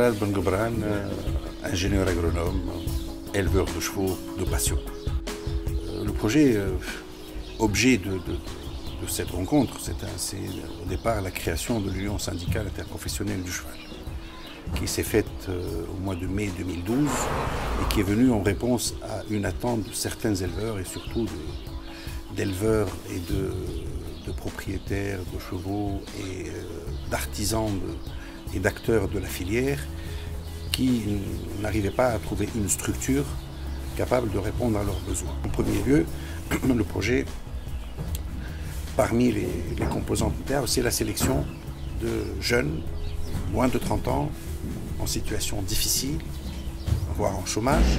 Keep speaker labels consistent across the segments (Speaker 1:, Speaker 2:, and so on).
Speaker 1: Jalal Ben Gobran, ingénieur agronome, éleveur de chevaux de passion. Le projet, objet de cette rencontre, c'est au départ la création de l'Union syndicale interprofessionnelle du cheval, qui s'est faite au mois de mai 2012 et qui est venue en réponse à une attente de certains éleveurs et surtout d'éleveurs et de propriétaires de chevaux et d'artisans et d'acteurs de la filière qui n'arrivaient pas à trouver une structure capable de répondre à leurs besoins. En premier lieu, le projet, parmi les composantes nucléaires, c'est la sélection de jeunes, moins de 30 ans, en situation difficile, voire en chômage,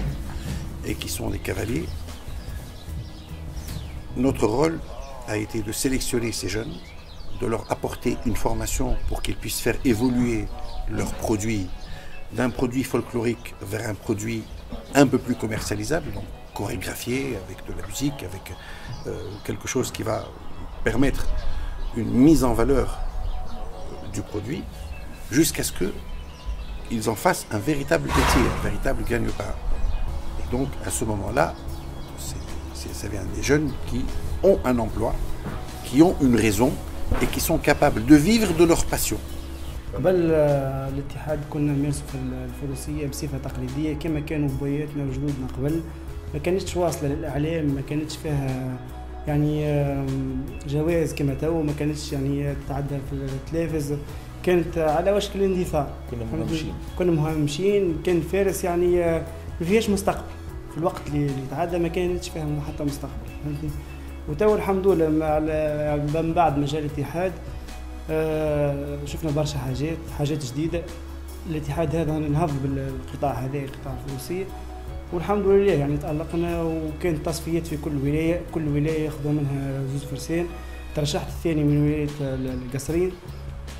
Speaker 1: et qui sont des cavaliers. Notre rôle a été de sélectionner ces jeunes, de leur apporter une formation pour qu'ils puissent faire évoluer leurs produits d'un produit folklorique vers un produit un peu plus commercialisable, donc chorégraphié, avec de la musique, avec quelque chose qui va permettre une mise en valeur du produit, jusqu'à ce qu'ils en fassent un véritable métier, un véritable gagne-pain. Et donc, à ce moment-là, ça vient des jeunes qui ont un emploi, qui ont une raison et qui sont capables de vivre de leur passion.
Speaker 2: قبل الاتحاد كنا نمارسوا في الفروسية بصفة تقليدية كما كانوا بوياتنا وجدودنا قبل، ما كانتش واصلة للإعلام، ما كانتش فيها يعني جوائز كما تو، ما كانتش يعني تتعدى في التلفز، كانت على وشك الاندثار. كنا مهمشين، كان فارس يعني ما فيهاش مستقبل. في الوقت اللي تعدى ما كانتش فيها حتى مستقبل، فهمتني؟ وتو الحمد لله من بعد مجال الاتحاد شفنا برشا حاجات جديدة. الاتحاد هذا نهض بالقطاع هذا، قطاع الفروسية، والحمد لله يعني تألقنا، وكانت تصفيات في كل ولاية ياخذوا منها زوج فرسان. ترشحت الثاني من ولاية القصرين،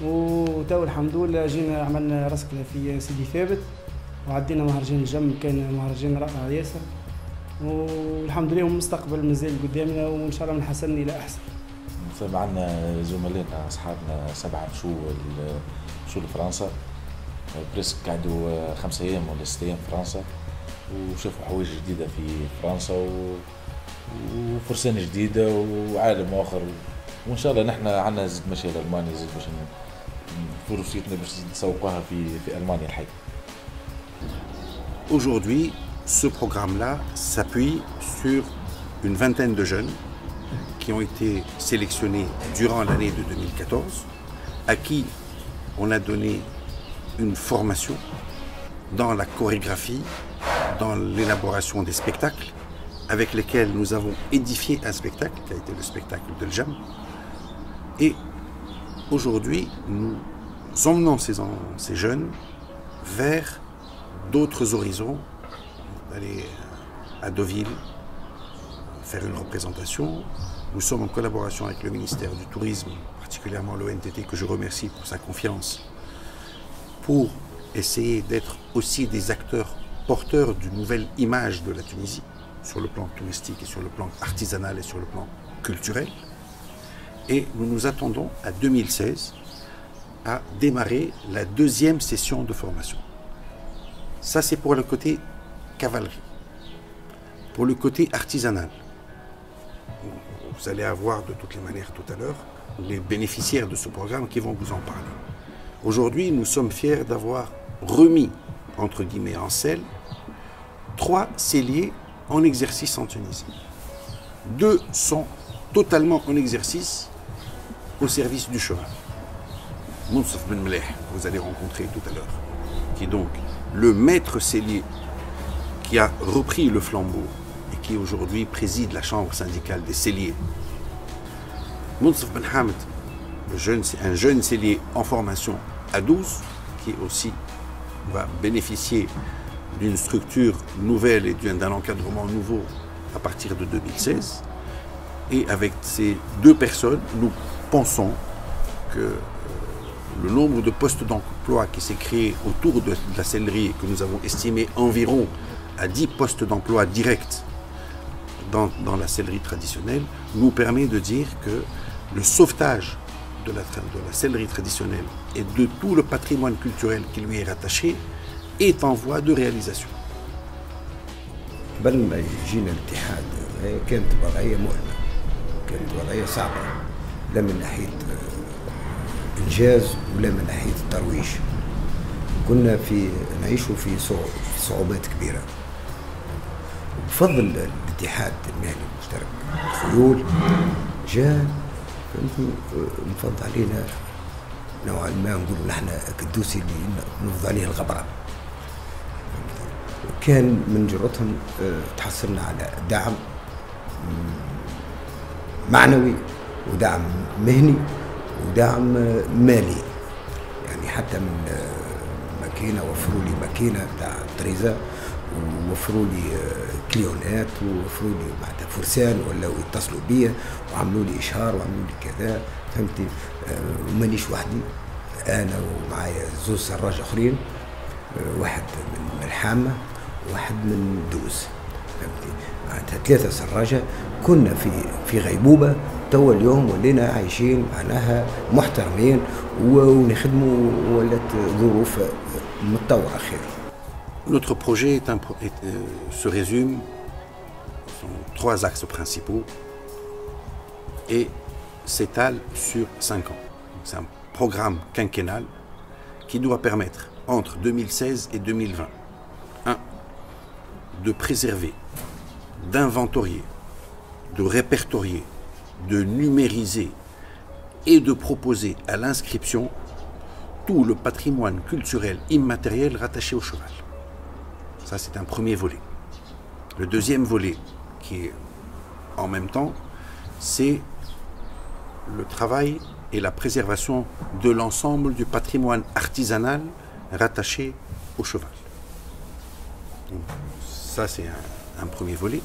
Speaker 2: وتو الحمد لله جينا عملنا رسكلة في سيدي ثابت، وعدينا مهرجان الجم، كان مهرجان رائع ياسر، والحمد لله المستقبل مازال قدامنا، وإن شاء الله من حسن إلى أحسن.
Speaker 3: معنا زملائنا أصحابنا 7 شو لفرنسا، بريسك قعدوا 5 أيام ولا 6 أيام في فرنسا، وشافوا حوايج جديدة في فرنسا وفرسان جديدة وعالم آخر، وإن شاء الله نحن عنا زيد ماشي لألمانيا، زيد باش فروسيتنا باش نسوقوها في ألمانيا الحقيقة.
Speaker 1: Aujourd'hui, ce programme-là s'appuie sur une vingtaine de jeunes qui ont été sélectionnés durant l'année de 2014, à qui on a donné une formation dans la chorégraphie, dans l'élaboration des spectacles, avec lesquels nous avons édifié un spectacle qui a été le spectacle de Jam. Et aujourd'hui, nous emmenons ces jeunes vers d'autres horizons, aller à Deauville, faire une représentation. Nous sommes en collaboration avec le ministère du Tourisme, particulièrement l'ONTT, que je remercie pour sa confiance, pour essayer d'être aussi des acteurs porteurs d'une nouvelle image de la Tunisie, sur le plan touristique et sur le plan artisanal et sur le plan culturel. Et nous nous attendons à 2016 à démarrer la 2e session de formation. Ça, c'est pour le côté cavalerie. Pour le côté artisanal, vous allez avoir de toutes les manières tout à l'heure les bénéficiaires de ce programme qui vont vous en parler. Aujourd'hui, nous sommes fiers d'avoir remis, entre guillemets, en selle, 3 selliers en exercice en Tunisie. 2 sont totalement en exercice au service du cheval. Moussaf Ben Mleh, vous allez rencontrer tout à l'heure, qui est donc le maître sellier qui a repris le flambeau et qui aujourd'hui préside la chambre syndicale des selliers. Moussaf Ben Hamd, un jeune sellier en formation à 12, qui aussi va bénéficier d'une structure nouvelle et d'un encadrement nouveau à partir de 2016. Et avec ces 2 personnes, nous pensons que le nombre de postes d'emploi qui s'est créé autour de la sellerie, que nous avons estimé environ à 10 postes d'emploi directs dans la sellerie traditionnelle, nous permet de dire que le sauvetage de la sellerie traditionnelle et de tout le patrimoine culturel qui lui est rattaché est en voie de réalisation.
Speaker 4: قبل ما يجينا الاتحاد كانت وضعية مؤلمة، كانت وضعية صعبة، لا من ناحية إنجاز ولا من ناحية الترويج. كنا نعيشوا في صعوبات كبيرة. بفضل الاتحاد المهني المشترك الخيول جاء نفض علينا نوعا ما، نقولوا نحن كدوسي اللي نفض عليه الغبرة. كان من جرتهم تحصلنا على دعم معنوي ودعم مهني ودعم مالي. يعني حتى من ماكينة وفروا لي ماكينة تاع طريزة، ووفروا لي كليونات، ووفروا لي معناتها فرسان ولاو يتصلوا بيا وعملوا لي إشهار وعملوا لي كذا، فهمتي. ومانيش وحدي، أنا ومعايا زوز سراج آخرين، واحد من الحامة وواحد من دوز، فهمتي. معناتها 3 سراجة. كنا في غيبوبة، توا اليوم ولينا عايشين معناها محترمين ونخدموا، ولات ظروف متطورة خير.
Speaker 1: Notre projet se résume en 3 axes principaux et s'étale sur 5 ans. C'est un programme quinquennal qui doit permettre, entre 2016 et 2020, 1. de préserver, d'inventorier, de répertorier, de numériser et de proposer à l'inscription tout le patrimoine culturel immatériel rattaché au cheval. Ça, c'est un premier volet. Le deuxième volet, qui est en même temps, c'est le travail et la préservation de l'ensemble du patrimoine artisanal rattaché au cheval. Donc, ça, c'est un premier volet.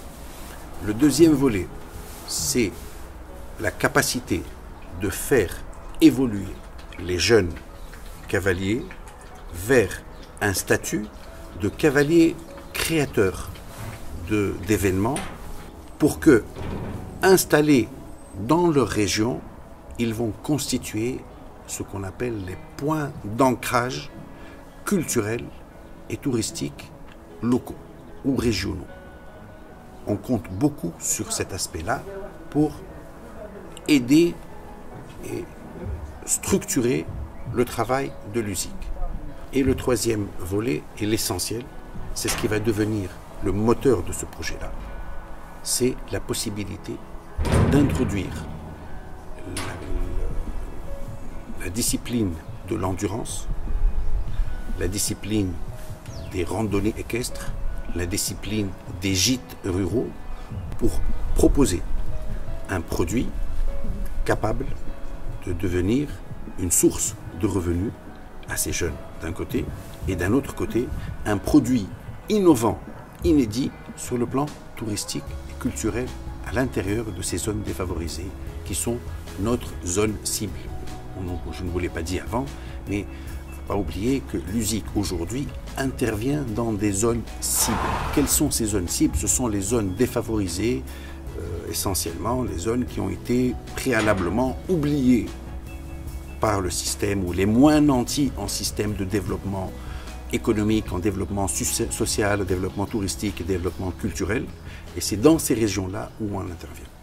Speaker 1: Le deuxième volet, c'est la capacité de faire évoluer les jeunes cavaliers vers un statut de cavalier créateur d'événements pour que, installés dans leur région, ils vont constituer ce qu'on appelle les points d'ancrage culturels et touristiques locaux ou régionaux. On compte beaucoup sur cet aspect-là pour aider et structurer le travail de l'USIC. Et le troisième volet est l'essentiel, c'est ce qui va devenir le moteur de ce projet-là. C'est la possibilité d'introduire la discipline de l'endurance, la discipline des randonnées équestres, la discipline des gîtes ruraux, pour proposer un produit capable de devenir une source de revenus à ces jeunes d'un côté, et d'un autre côté, un produit innovant, inédit sur le plan touristique et culturel à l'intérieur de ces zones défavorisées qui sont notre zone cible. Je ne vous l'ai pas dit avant, mais il ne faut pas oublier que l'USIC aujourd'hui intervient dans des zones cibles. Quelles sont ces zones cibles? Ce sont les zones défavorisées, essentiellement les zones qui ont été préalablement oubliées par le système, ou les moins nantis en système de développement économique, en développement social, développement touristique et développement culturel. Et c'est dans ces régions-là où on intervient.